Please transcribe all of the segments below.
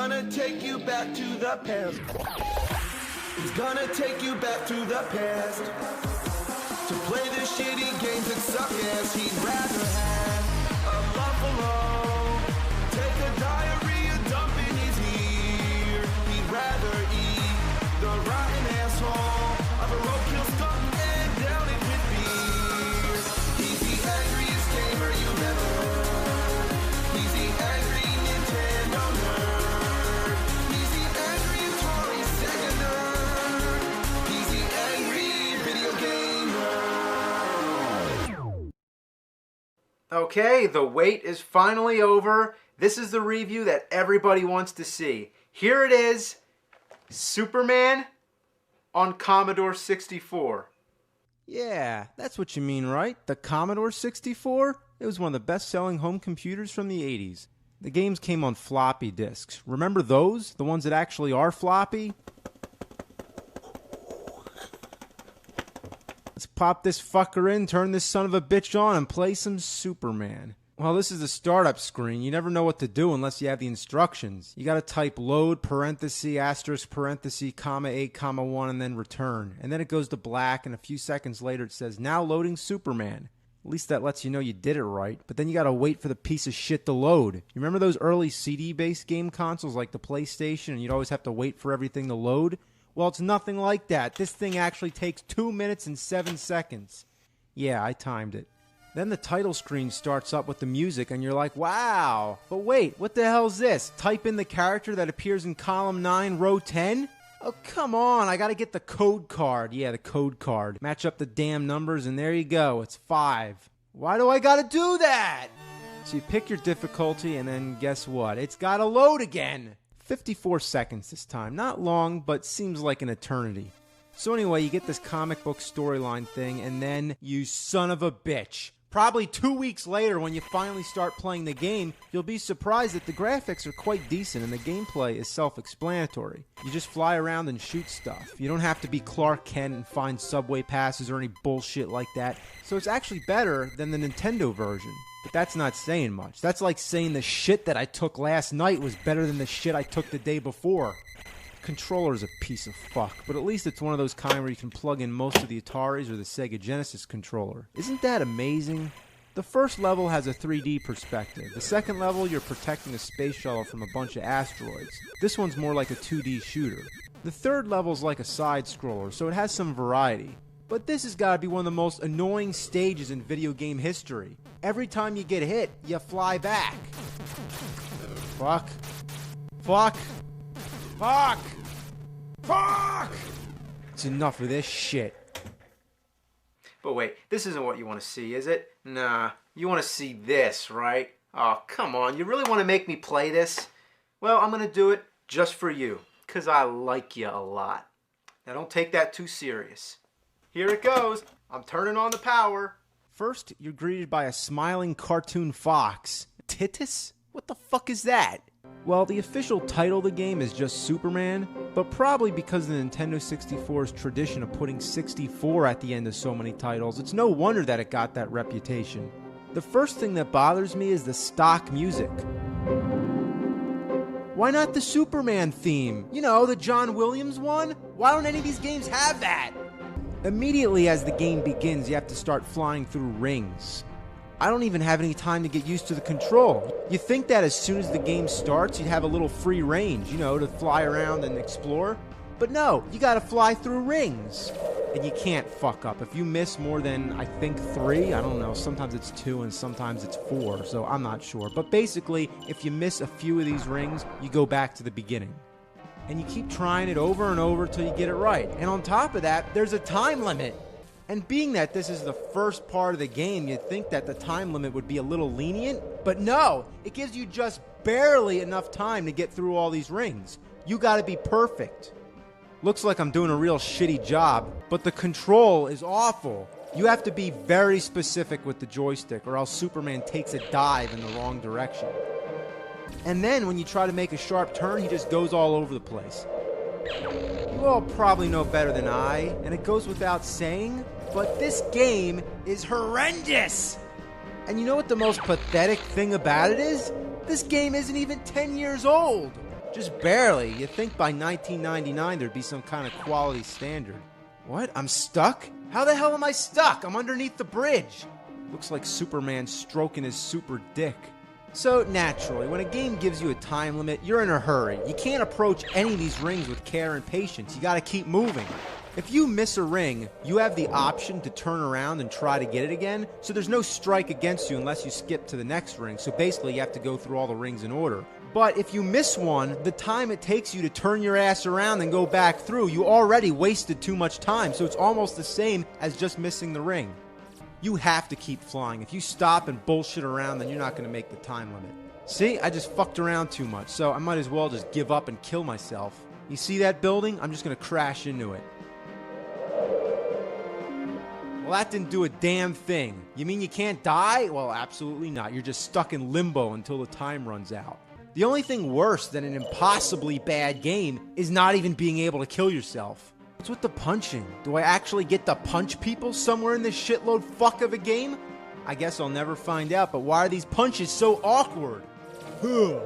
gonna take you back to the past. He's gonna take you back to the past to play the shitty games that suck ass. He'd rather have a buffalo take a diarrhea dump in his ear. He'd rather eat the rotten asshole of a roadkill skunk and down it with beer. He's the angriest gamer you've ever heard. He's the angry Nintendo nerd. He's the angry Atari Sega nerd. He's the angry video gamer. Okay, the wait is finally over. This is the review that everybody wants to see. Here it is, Superman on Commodore 64. Yeah, that's what you mean, right? The Commodore 64? It was one of the best-selling home computers from the 80s. The games came on floppy disks. Remember those? The ones that actually are floppy? Let's pop this fucker in, turn this son of a bitch on, and play some Superman. Well, this is the startup screen. You never know what to do unless you have the instructions. You gotta type load, parenthesis, asterisk, parenthesis, comma 8, comma 1, and then return. And then it goes to black, and a few seconds later it says, now loading Superman. At least that lets you know you did it right. But then you gotta wait for the piece of shit to load. You remember those early CD-based game consoles like the PlayStation, and you'd always have to wait for everything to load? Well, it's nothing like that. This thing actually takes 2 minutes and 7 seconds. Yeah, I timed it. Then the title screen starts up with the music, and you're like, wow. But wait, what the hell's this? Type in the character that appears in column 9, row 10? Oh, come on, I gotta get the code card. Yeah, the code card. Match up the damn numbers, and there you go. It's 5. Why do I gotta do that? So you pick your difficulty, and then guess what? It's gotta load again. 54 seconds this time. Not long, but seems like an eternity. So anyway, you get this comic book storyline thing, and then you son of a bitch. Probably 2 weeks later, when you finally start playing the game, you'll be surprised that the graphics are quite decent and the gameplay is self-explanatory. You just fly around and shoot stuff. You don't have to be Clark Kent and find subway passes or any bullshit like that. So it's actually better than the Nintendo version. But that's not saying much. That's like saying the shit that I took last night was better than the shit I took the day before. Controller's a piece of fuck, but at least it's one of those kind where you can plug in most of the Ataris or the Sega Genesis controller. Isn't that amazing? The first level has a 3D perspective. The second level, you're protecting a space shuttle from a bunch of asteroids. This one's more like a 2D shooter. The third level's like a side-scroller, so it has some variety. But this has got to be one of the most annoying stages in video game history. Every time you get hit, you fly back. Fuck. Fuck. Fuck! Fuck! It's enough of this shit. But wait, this isn't what you want to see, is it? Nah, you want to see this, right? Oh, come on, you really want to make me play this? Well, I'm going to do it just for you, because I like you a lot. Now don't take that too serious. Here it goes. I'm turning on the power. First, you're greeted by a smiling cartoon fox. Titus? What the fuck is that? Well, the official title of the game is just Superman, but probably because of the Nintendo 64's tradition of putting 64 at the end of so many titles, it's no wonder that it got that reputation. The first thing that bothers me is the stock music. Why not the Superman theme? You know, the John Williams one? Why don't any of these games have that? Immediately as the game begins, you have to start flying through rings. I don't even have any time to get used to the control. You think that as soon as the game starts, you'd have a little free range, you know, to fly around and explore. But no, you gotta fly through rings. And you can't fuck up. If you miss more than, I think, 3, I don't know, sometimes it's 2 and sometimes it's 4, so I'm not sure. But basically, if you miss a few of these rings, you go back to the beginning. And you keep trying it over and over till you get it right. And on top of that, there's a time limit. And being that this is the first part of the game, you'd think that the time limit would be a little lenient. But no, it gives you just barely enough time to get through all these rings. You gotta be perfect. Looks like I'm doing a real shitty job, but the control is awful. You have to be very specific with the joystick, or else Superman takes a dive in the wrong direction. And then when you try to make a sharp turn, he just goes all over the place. You all probably know better than I, and it goes without saying, but this game is horrendous! And you know what the most pathetic thing about it is? This game isn't even 10 years old! Just barely. You'd think by 1999 there'd be some kind of quality standard. What? I'm stuck? How the hell am I stuck? I'm underneath the bridge. Looks like Superman stroking his super dick. So, naturally, when a game gives you a time limit, you're in a hurry. You can't approach any of these rings with care and patience. You gotta keep moving. If you miss a ring, you have the option to turn around and try to get it again, so there's no strike against you unless you skip to the next ring, so basically you have to go through all the rings in order. But if you miss one, the time it takes you to turn your ass around and go back through, you already wasted too much time, so it's almost the same as just missing the ring. You have to keep flying. If you stop and bullshit around, then you're not going to make the time limit. See, I just fucked around too much, so I might as well just give up and kill myself. You see that building? I'm just going to crash into it. Well, that didn't do a damn thing. You mean you can't die? Well, absolutely not. You're just stuck in limbo until the time runs out. The only thing worse than an impossibly bad game is not even being able to kill yourself. What's with the punching? Do I actually get to punch people somewhere in this shitload fuck of a game? I guess I'll never find out, but why are these punches so awkward? You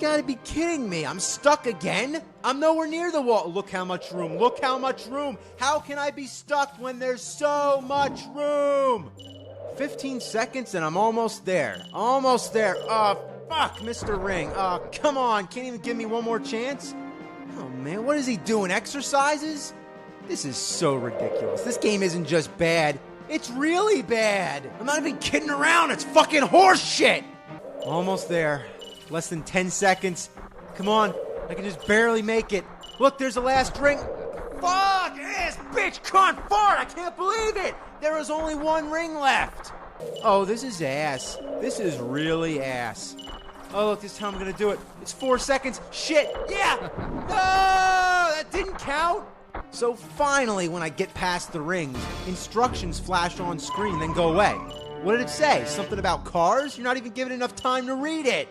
gotta be kidding me. I'm stuck again? I'm nowhere near the wall. Look how much room. Look how much room. How can I be stuck when there's so much room? 15 seconds and I'm almost there. Almost there. Oh, fuck, Mr. Ring. Oh, come on. Can't even give me one more chance? Oh, man, what is he doing? Exercises? This is so ridiculous. This game isn't just bad. It's really bad. I'm not even kidding around. It's fucking horse shit. Almost there. Less than 10 seconds. Come on. I can just barely make it. Look, there's the last ring. Fuck! Ass bitch can't fart! I can't believe it! There is only one ring left. Oh, this is ass. This is really ass. Oh, look, this time I'm gonna do it. It's 4 seconds. Shit! Yeah! No! That didn't count! So finally, when I get past the rings, instructions flash on screen, then go away. What did it say? Something about cars? You're not even given enough time to read it.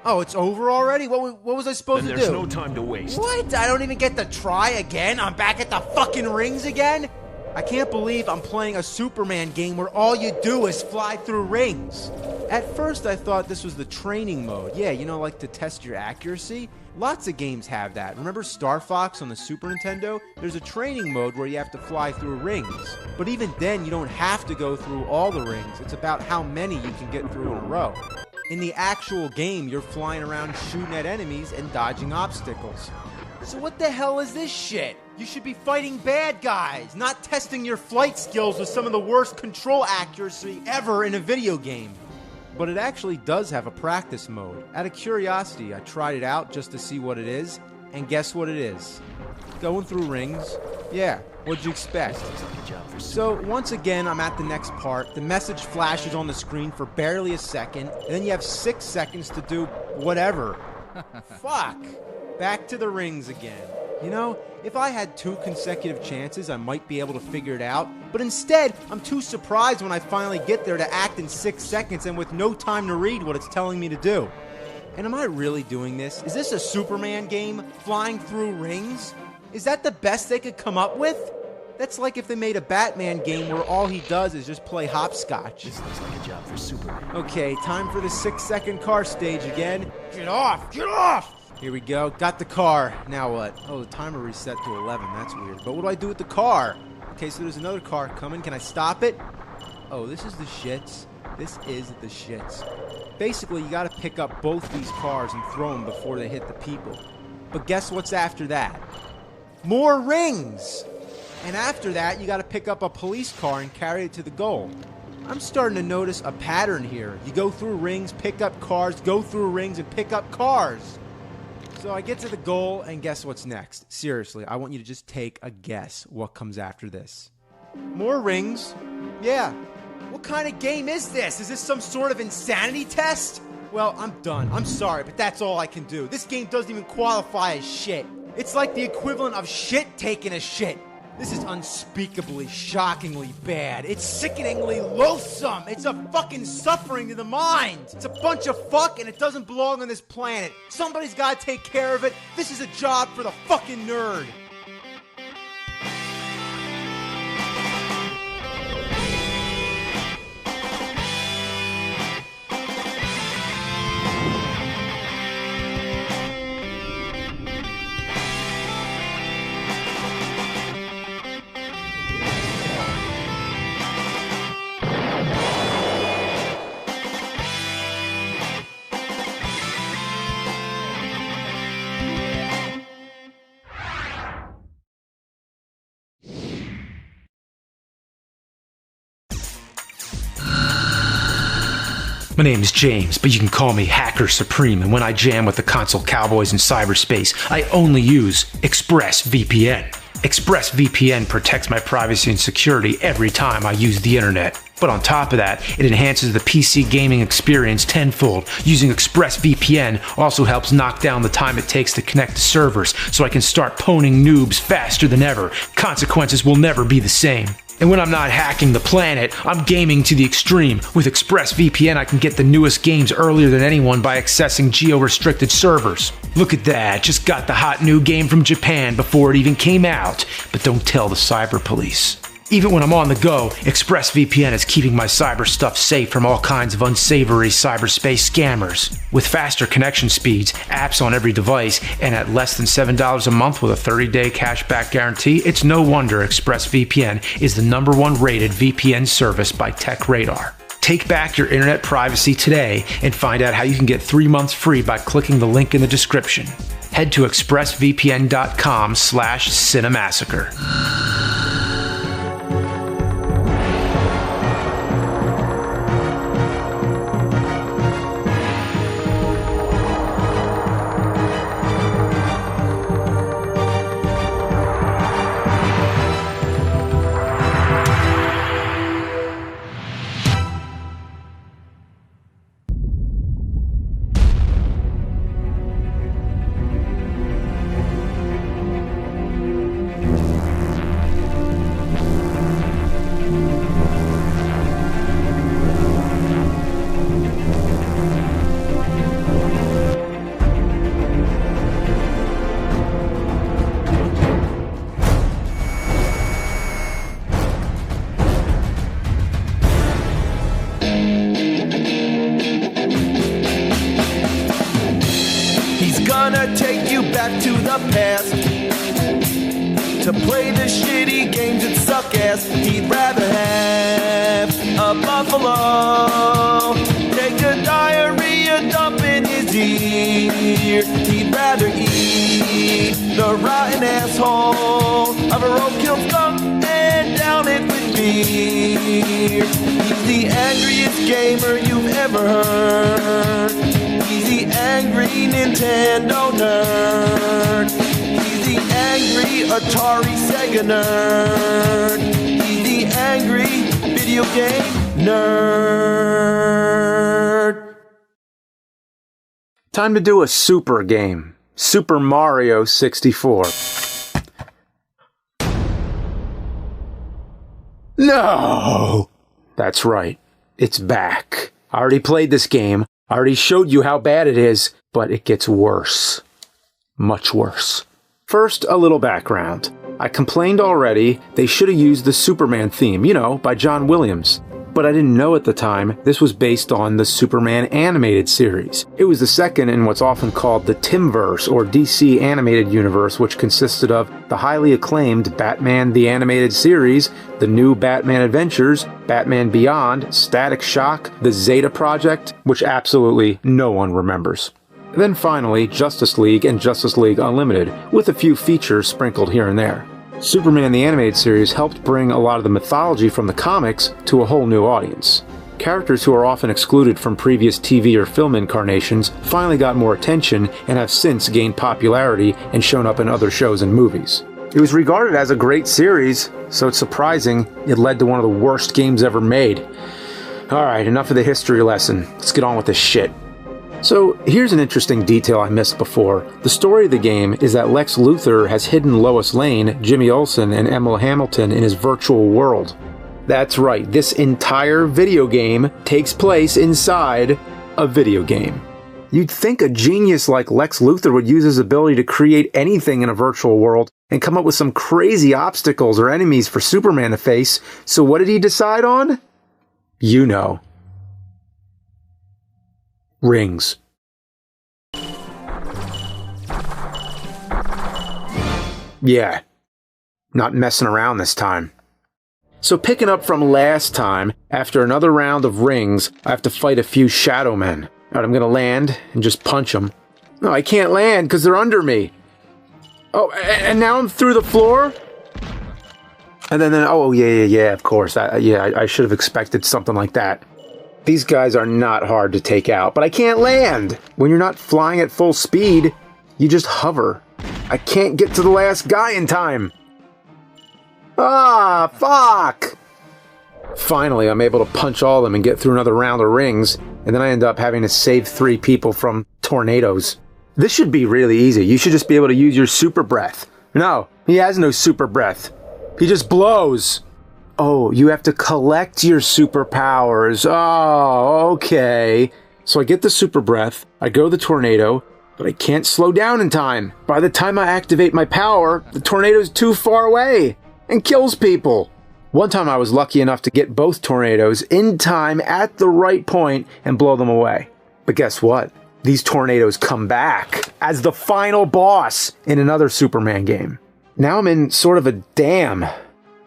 Oh, it's over already? What was I supposed to do? There's no time to waste. What? I don't even get to try again? I'm back at the fucking rings again? I can't believe I'm playing a Superman game where all you do is fly through rings. At first, I thought this was the training mode. Yeah, you know, like to test your accuracy. Lots of games have that. Remember Star Fox on the Super Nintendo? There's a training mode where you have to fly through rings. But even then, you don't have to go through all the rings. It's about how many you can get through in a row. In the actual game, you're flying around shooting at enemies and dodging obstacles. So what the hell is this shit? You should be fighting bad guys, not testing your flight skills with some of the worst control accuracy ever in a video game. But it actually does have a practice mode. Out of curiosity, I tried it out just to see what it is, and guess what it is? Going through rings. Yeah, what'd you expect? So once again, I'm at the next part. The message flashes on the screen for barely a second, and then you have 6 seconds to do whatever. Fuck. Back to the rings again. You know, if I had 2 consecutive chances, I might be able to figure it out. But instead, I'm too surprised when I finally get there to act in 6 seconds and with no time to read what it's telling me to do. And am I really doing this? Is this a Superman game? Flying through rings? Is that the best they could come up with? That's like if they made a Batman game where all he does is just play hopscotch. This looks like a job for Superman. Okay, time for the 6-second car stage again. Get off! Get off! Here we go. Got the car. Now what? Oh, the timer reset to 11. That's weird. But what do I do with the car? Okay, so there's another car coming. Can I stop it? Oh, this is the shits. This is the shits. Basically, you got to pick up both these cars and throw them before they hit the people. But guess what's after that? More rings! And after that, you got to pick up a police car and carry it to the goal. I'm starting to notice a pattern here. You go through rings, pick up cars, go through rings, and pick up cars. So I get to the goal, and guess what's next? Seriously, I want you to just take a guess what comes after this. More rings? Yeah. What kind of game is this? Is this some sort of insanity test? Well, I'm done. I'm sorry, but that's all I can do. This game doesn't even qualify as shit. It's like the equivalent of shit taking a shit. This is unspeakably, shockingly bad. It's sickeningly loathsome. It's a fucking suffering to the mind. It's a bunch of fuck and it doesn't belong on this planet. Somebody's gotta take care of it. This is a job for the fucking nerd. My name is James, but you can call me Hacker Supreme, and when I jam with the console cowboys in cyberspace, I only use ExpressVPN. ExpressVPN protects my privacy and security every time I use the internet. But on top of that, it enhances the PC gaming experience tenfold. Using ExpressVPN also helps knock down the time it takes to connect to servers, so I can start pwning noobs faster than ever. Consequences will never be the same. And when I'm not hacking the planet, I'm gaming to the extreme. With ExpressVPN, I can get the newest games earlier than anyone by accessing geo-restricted servers. Look at that, just got the hot new game from Japan before it even came out. But don't tell the cyber police. Even when I'm on the go, ExpressVPN is keeping my cyber stuff safe from all kinds of unsavory cyberspace scammers. With faster connection speeds, apps on every device, and at less than $7 a month with a 30-day cashback guarantee, it's no wonder ExpressVPN is the #1 rated VPN service by TechRadar. Take back your internet privacy today and find out how you can get 3 months free by clicking the link in the description. Head to expressvpn.com/Cinemassacre. Gonna take you back to the past to play the shitty games that suck ass. He'd rather have a buffalo take a diarrhea dump in his ear. He'd rather eat the rotten asshole of a roadkill skunk and down it with beer. He's the angriest gamer you've ever heard. He's the angry Nintendo nerd. He's the angry Atari Sega nerd. He's the angry video game nerd. Time to do a super game. Super Mario 64. No! That's right. It's back. I already played this game. I already showed you how bad it is, but it gets worse. Much worse. First, a little background. I complained already they should have used the Superman theme, by John Williams. But I didn't know at the time this was based on the Superman animated series. It was the second in what's often called the Timverse, or DC animated universe, which consisted of the highly acclaimed Batman the Animated Series, the new Batman Adventures, Batman Beyond, Static Shock, the Zeta Project, which absolutely no one remembers. Then finally, Justice League and Justice League Unlimited, with a few features sprinkled here and there. Superman the Animated Series helped bring a lot of the mythology from the comics to a whole new audience. Characters who are often excluded from previous TV or film incarnations finally got more attention and have since gained popularity and shown up in other shows and movies. It was regarded as a great series, so it's surprising it led to one of the worst games ever made. Alright, enough of the history lesson. Let's get on with this shit. So, here's an interesting detail I missed before. The story of the game is that Lex Luthor has hidden Lois Lane, Jimmy Olsen, and Emma Hamilton in his virtual world. That's right, this entire video game takes place inside a video game. You'd think a genius like Lex Luthor would use his ability to create anything in a virtual world and come up with some crazy obstacles or enemies for Superman to face, so what did he decide on? You know. Rings. Yeah, not messing around this time. So picking up from last time, after another round of rings, I have to fight a few shadow men. Alright, I'm gonna land and just punch them. No, I can't land because they're under me. Oh, and now I'm through the floor? And then oh, yeah, of course. I should have expected something like that. These guys are not hard to take out, but I can't land. When you're not flying at full speed, you just hover. I can't get to the last guy in time. Ah, fuck! Finally, I'm able to punch all of them and get through another round of rings, and then I end up having to save 3 people from tornadoes. This should be really easy. You should just be able to use your super breath. No, he has no super breath. He just blows. Oh, you have to collect your superpowers. Oh, okay. So I get the super breath, I go the tornado, but I can't slow down in time. By the time I activate my power, the tornado's too far away and kills people. One time I was lucky enough to get both tornadoes in time at the right point and blow them away. But guess what? These tornadoes come back as the final boss in another Superman game. Now I'm in sort of a dam.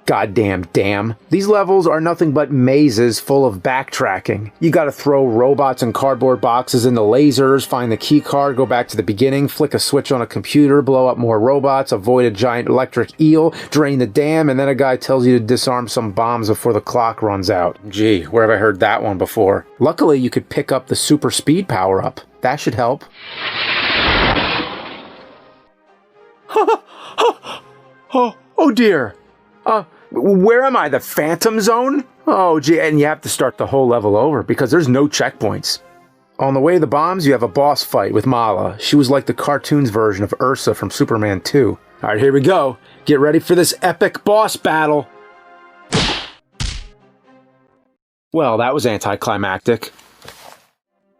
Goddamn dam. These levels are nothing but mazes full of backtracking. You gotta throw robots and cardboard boxes into lasers, find the key card, go back to the beginning, flick a switch on a computer, blow up more robots, avoid a giant electric eel, drain the dam, and then a guy tells you to disarm some bombs before the clock runs out. Gee, where have I heard that one before? Luckily, you could pick up the super speed power-up. That should help. Oh dear. Where am I? The Phantom Zone? Oh, gee, and you have to start the whole level over because there's no checkpoints. On the way to the bombs, you have a boss fight with Mala. She was like the cartoons version of Ursa from Superman 2. All right, here we go. Get ready for this epic boss battle. Well, that was anticlimactic.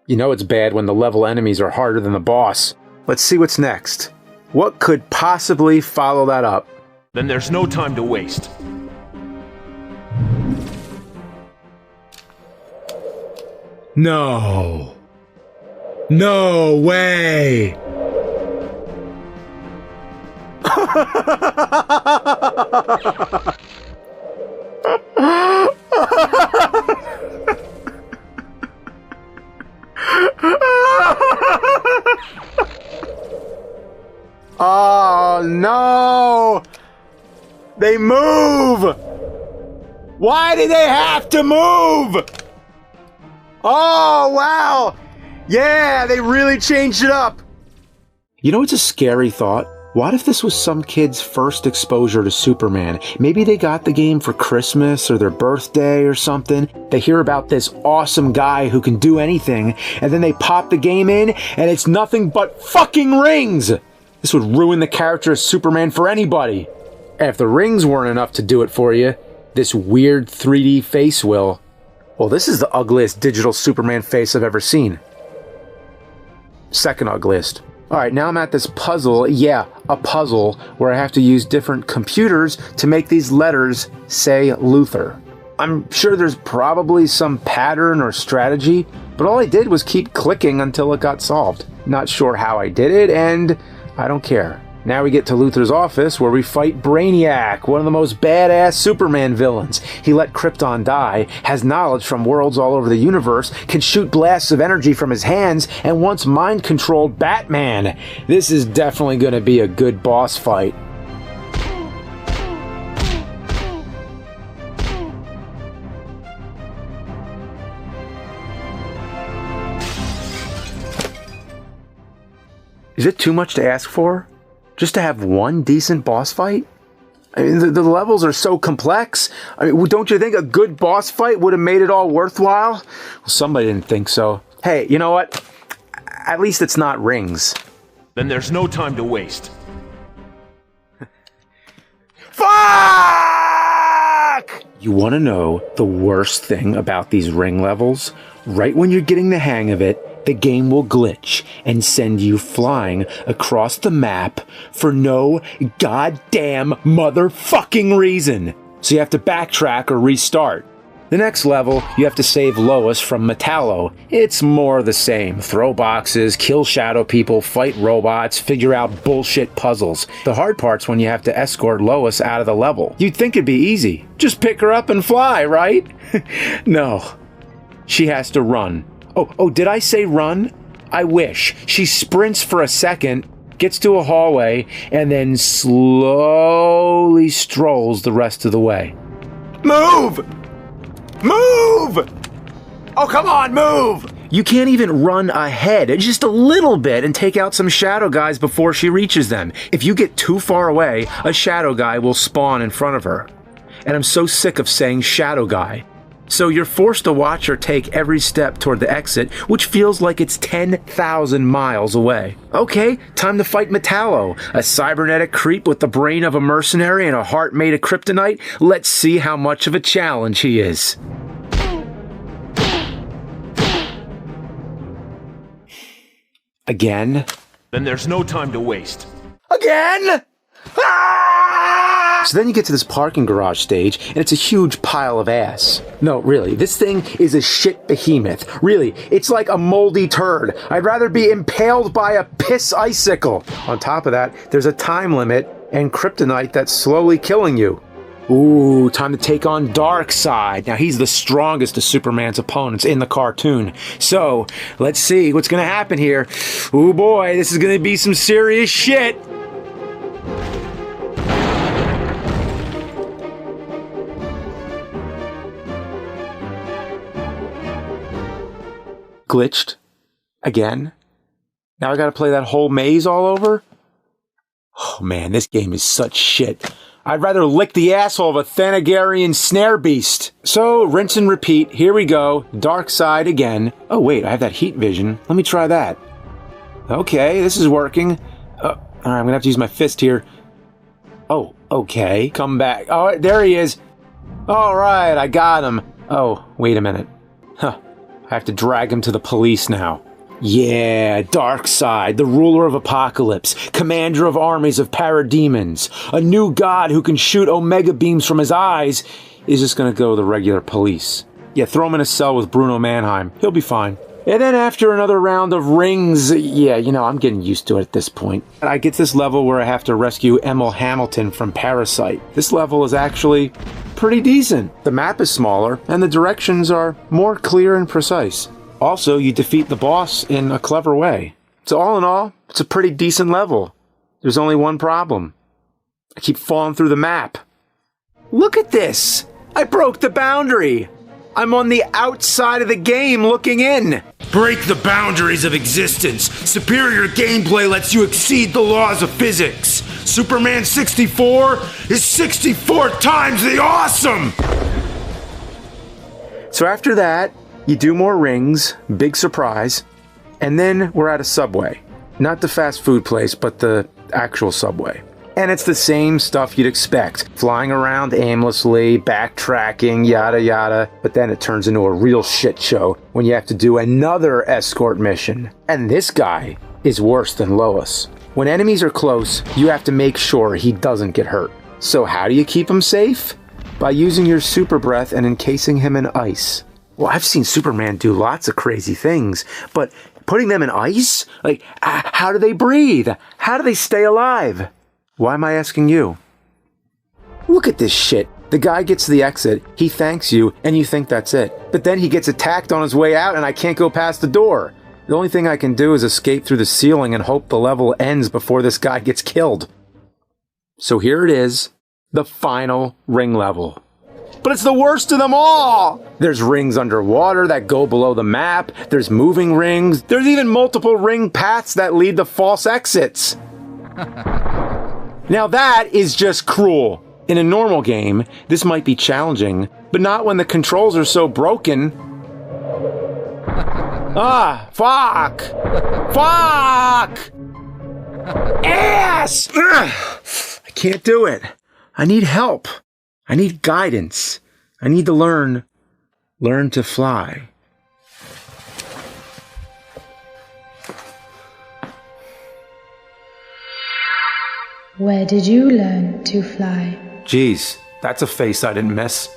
You know it's bad when the level enemies are harder than the boss. Let's see what's next. What could possibly follow that up? Then there's no time to waste. No. No way. Oh no. They move! Why do they have to move? Oh, wow! Yeah, they really changed it up! You know, it's a scary thought. What if this was some kid's first exposure to Superman? Maybe they got the game for Christmas or their birthday or something. They hear about this awesome guy who can do anything, and then they pop the game in, and it's nothing but fucking rings! This would ruin the character of Superman for anybody. If the rings weren't enough to do it for you, this weird 3D face will. Well, this is the ugliest digital Superman face I've ever seen. Second ugliest. Alright, now I'm at this puzzle. Yeah, a puzzle where I have to use different computers to make these letters say Luthor. I'm sure there's probably some pattern or strategy, but all I did was keep clicking until it got solved. Not sure how I did it, and I don't care. Now we get to Luthor's office where we fight Brainiac, one of the most badass Superman villains. He let Krypton die, has knowledge from worlds all over the universe, can shoot blasts of energy from his hands, and once mind-controlled Batman. This is definitely going to be a good boss fight. Is it too much to ask for? Just to have one decent boss fight? I mean, the levels are so complex. I mean, don't you think a good boss fight would have made it all worthwhile? Well, somebody didn't think so. Hey, you know what? At least it's not rings. Then there's no time to waste. Fuck! You want to know the worst thing about these ring levels? Right when you're getting the hang of it, the game will glitch and send you flying across the map for no goddamn motherfucking reason. So you have to backtrack or restart. The next level, you have to save Lois from Metallo. It's more the same. Throw boxes, kill shadow people, fight robots, figure out bullshit puzzles. The hard part's when you have to escort Lois out of the level. You'd think it'd be easy. Just pick her up and fly, right? No. She has to run. Oh, did I say run? I wish. She sprints for a second, gets to a hallway, and then slowly strolls the rest of the way. Move! Move! Oh, come on, move! You can't even run ahead just a little bit and take out some shadow guys before she reaches them. If you get too far away, a shadow guy will spawn in front of her. And I'm so sick of saying shadow guy. So you're forced to watch her take every step toward the exit, which feels like it's 10,000 miles away. Okay, time to fight Metallo, a cybernetic creep with the brain of a mercenary and a heart made of kryptonite. Let's see how much of a challenge he is. Again? Then there's no time to waste. Again? Ah! So then you get to this parking garage stage, and it's a huge pile of ass. No, really, this thing is a shit behemoth. Really, it's like a moldy turd. I'd rather be impaled by a piss icicle. On top of that, there's a time limit and kryptonite that's slowly killing you. Ooh, time to take on Darkseid. Now, he's the strongest of Superman's opponents in the cartoon. So, let's see what's gonna happen here. Ooh boy, this is gonna be some serious shit. Glitched. Again. Now I gotta play that whole maze all over? Oh man, this game is such shit. I'd rather lick the asshole of a Thanagarian snare beast. So, rinse and repeat. Here we go. Darkseid again. Oh wait, I have that heat vision. Let me try that. Okay, this is working. Alright, I'm gonna have to use my fist here. Oh, okay. Come back. Oh, there he is. Alright, I got him. Oh, wait a minute. Huh. I have to drag him to the police now. Yeah, Darkseid, the ruler of Apocalypse, commander of armies of parademons, a new god who can shoot omega beams from his eyes, is just gonna go to the regular police. Yeah, throw him in a cell with Bruno Mannheim. He'll be fine. And then after another round of rings, yeah, you know, I'm getting used to it at this point. I get this level where I have to rescue Emil Hamilton from Parasite. This level is actually pretty decent. The map is smaller, and the directions are more clear and precise. Also, you defeat the boss in a clever way. So all in all, it's a pretty decent level. There's only one problem. I keep falling through the map. Look at this! I broke the boundary! I'm on the outside of the game looking in! Break the boundaries of existence. Superior gameplay lets you exceed the laws of physics. Superman 64 is 64 times the awesome! So after that, you do more rings, big surprise, and then we're at a Subway. Not the fast food place, but the actual Subway. And it's the same stuff you'd expect. Flying around aimlessly, backtracking, yada yada. But then it turns into a real shit show when you have to do another escort mission. And this guy is worse than Lois. When enemies are close, you have to make sure he doesn't get hurt. So how do you keep him safe? By using your super breath and encasing him in ice. Well, I've seen Superman do lots of crazy things, but putting them in ice? Like, how do they breathe? How do they stay alive? Why am I asking you? Look at this shit. The guy gets to the exit, he thanks you, and you think that's it. But then he gets attacked on his way out and I can't go past the door. The only thing I can do is escape through the ceiling and hope the level ends before this guy gets killed. So here it is, the final ring level. But it's the worst of them all! There's rings underwater that go below the map, there's moving rings, there's even multiple ring paths that lead to false exits. Now that is just cruel. In a normal game, this might be challenging, but not when the controls are so broken. Ah, fuck! Fuck! Ass! Ugh. I can't do it. I need help. I need guidance. I need to learn to fly. Where did you learn to fly? Jeez, that's a face I didn't miss.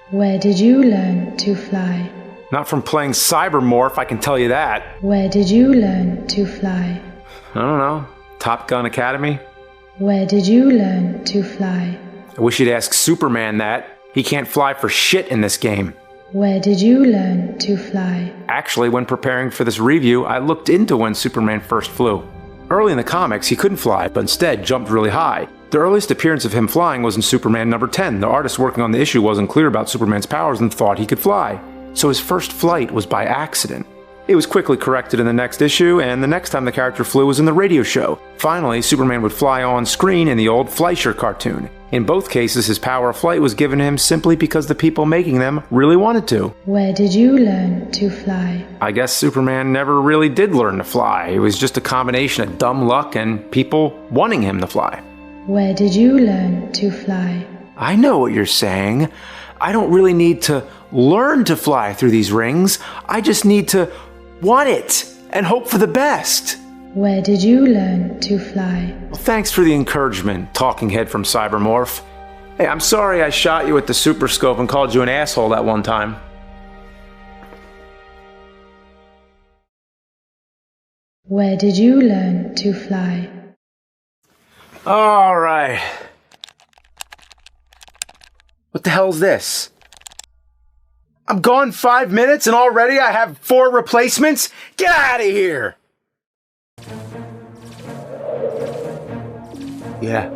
Where did you learn to fly? Not from playing Cybermorph, I can tell you that. Where did you learn to fly? I don't know. Top Gun Academy? Where did you learn to fly? I wish you'd ask Superman that. He can't fly for shit in this game. Where did you learn to fly? Actually, when preparing for this review, I looked into when Superman first flew. Early in the comics, he couldn't fly, but instead jumped really high. The earliest appearance of him flying was in Superman number 10. The artist working on the issue wasn't clear about Superman's powers and thought he could fly. so his first flight was by accident. It was quickly corrected in the next issue, and the next time the character flew was in the radio show. Finally, Superman would fly on screen in the old Fleischer cartoon. In both cases, his power of flight was given to him simply because the people making them really wanted to. Where did you learn to fly? I guess Superman never really did learn to fly. It was just a combination of dumb luck and people wanting him to fly. Where did you learn to fly? I know what you're saying. I don't really need to learn to fly through these rings. I just need to want it and hope for the best. Where did you learn to fly? Well, thanks for the encouragement, talking head from Cybermorph. Hey, I'm sorry I shot you with the super scope and called you an asshole that one time. Where did you learn to fly? All right. What the hell's this? I'm gone 5 minutes and already I have 4 replacements? Get out of here! Yeah,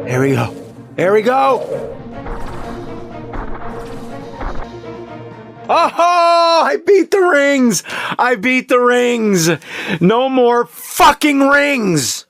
here we go. Here we go! Oh, I beat the rings! I beat the rings! No more fucking rings!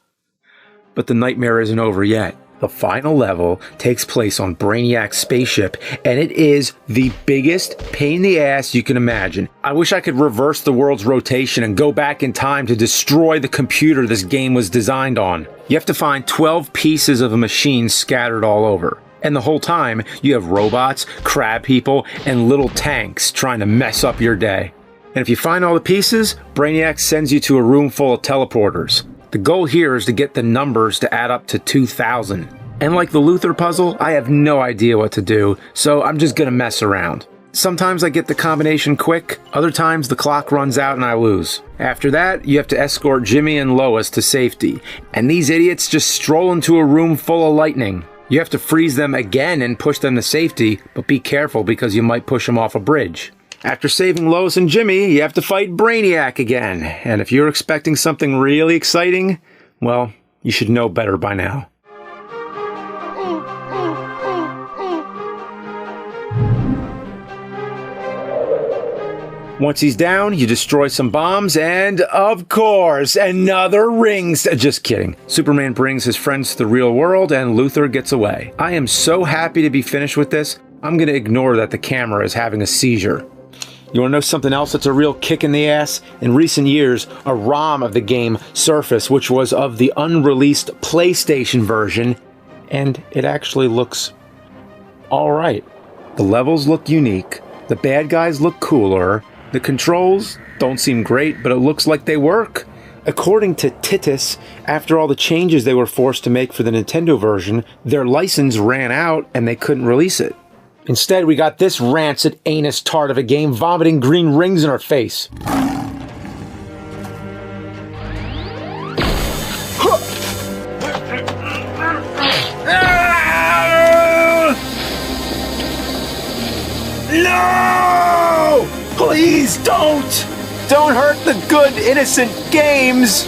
But the nightmare isn't over yet. The final level takes place on Brainiac's spaceship, and it is the biggest pain in the ass you can imagine. I wish I could reverse the world's rotation and go back in time to destroy the computer this game was designed on. You have to find 12 pieces of a machine scattered all over. And the whole time, you have robots, crab people, and little tanks trying to mess up your day. And if you find all the pieces, Brainiac sends you to a room full of teleporters. The goal here is to get the numbers to add up to 2,000. And like the Luthor puzzle, I have no idea what to do, so I'm just gonna mess around. Sometimes I get the combination quick, other times the clock runs out and I lose. After that, you have to escort Jimmy and Lois to safety, and these idiots just stroll into a room full of lightning. You have to freeze them again and push them to safety, but be careful because you might push them off a bridge. After saving Lois and Jimmy, you have to fight Brainiac again. And if you're expecting something really exciting, well, you should know better by now. Once he's down, you destroy some bombs, and of course, another ring. Just kidding. Superman brings his friends to the real world, and Luthor gets away. I am so happy to be finished with this, I'm going to ignore that the camera is having a seizure. You want to know something else that's a real kick in the ass? In recent years, a ROM of the game surfaced, which was of the unreleased PlayStation version, and it actually looks alright. The levels look unique, the bad guys look cooler, the controls don't seem great, but it looks like they work. According to Titus, after all the changes they were forced to make for the Nintendo version, their license ran out and they couldn't release it. Instead, we got this rancid anus tart of a game vomiting green rings in our face. No! Please don't! Don't hurt the good, innocent games!